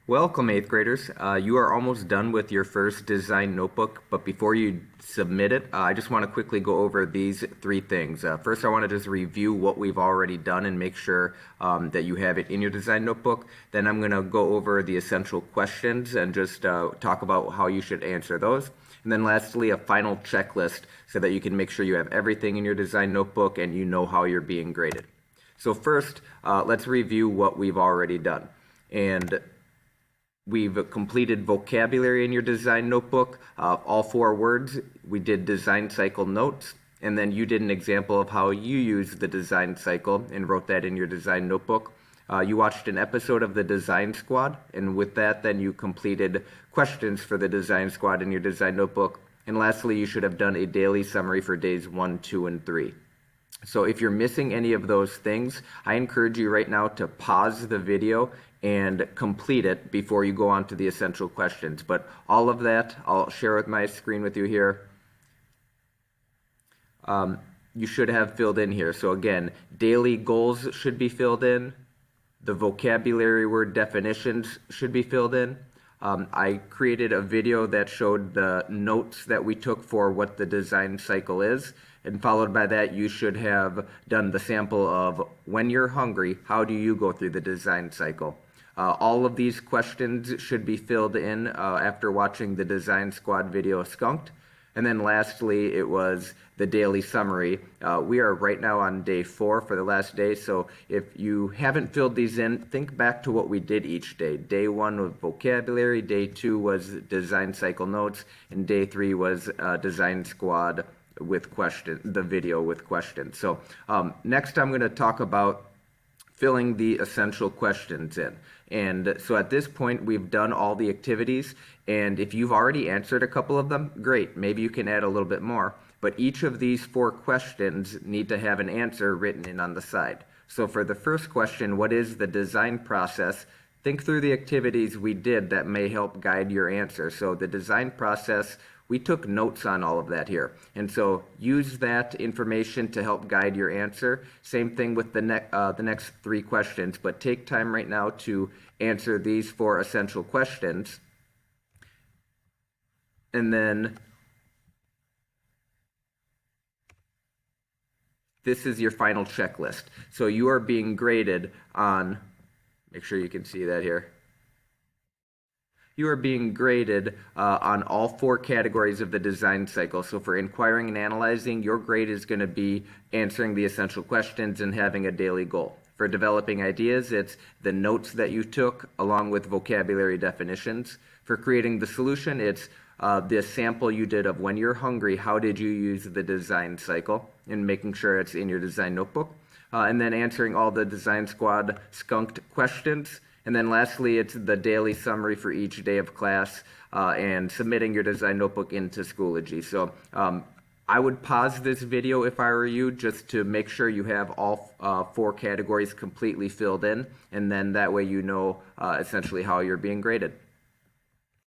Welcome, 8th graders. You are almost done with your first design notebook, but before you submit it, I just want to quickly go over these three things. First, I want to just review what we've already done and make sure that you have it in your design notebook. Then I'm going to go over the essential questions and just talk about how you should answer those. And then lastly, a final checklist so that you can make sure you have everything in your design notebook and you know how you're being graded. So first, let's review what we've already done. And we've completed vocabulary in your design notebook, all 4 words. We did design cycle notes, and then you did an example of how you use the design cycle and wrote that in your design notebook. You watched an episode of the Design Squad, and with that, then you completed questions for the Design Squad in your design notebook. And lastly, you should have done a daily summary for days 1, 2, and 3. So if you're missing any of those things, I encourage you right now to pause the video and complete it before you go on to the essential questions. But all of that, I'll share with my screen with you here. You should have filled in here. So again, daily goals should be filled in. The vocabulary word definitions should be filled in. I created a video that showed the notes that we took for what the design cycle is, and followed by that you should have done the sample of when you're hungry, how do you go through the design cycle? All of these questions should be filled in after watching the Design Squad video Skunked. And then lastly, it was the daily summary. We are right now on day 4 for the last day, so if you haven't filled these in, think back to what we did each day. Day 1 was vocabulary, day 2 was design cycle notes, and day 3 was Design Squad with the video with questions. So next I'm going to talk about filling the essential questions in. And so at this point, we've done all the activities, and if you've already answered a couple of them, great, maybe you can add a little bit more. But each of these 4 questions need to have an answer written in on the side. So for the first question, what is the design process? Think through the activities we did that may help guide your answer. So the design process, we took notes on all of that here. And so use that information to help guide your answer. Same thing with the next 3 questions, but take time right now to answer these 4 essential questions. And then this is your final checklist. So you are being graded on, make sure you can see that here. You are being graded on all 4 categories of the design cycle. So for inquiring and analyzing, your grade is going to be answering the essential questions and having a daily goal. For developing ideas, it's the notes that you took along with vocabulary definitions. For creating the solution, it's the sample you did of when you're hungry, how did you use the design cycle, and making sure it's in your design notebook. And then answering all the Design Squad skunked questions. And then lastly, it's the daily summary for each day of class and submitting your design notebook into Schoology. So I would pause this video if I were you, just to make sure you have all 4 categories completely filled in, and then that way you know essentially how you're being graded.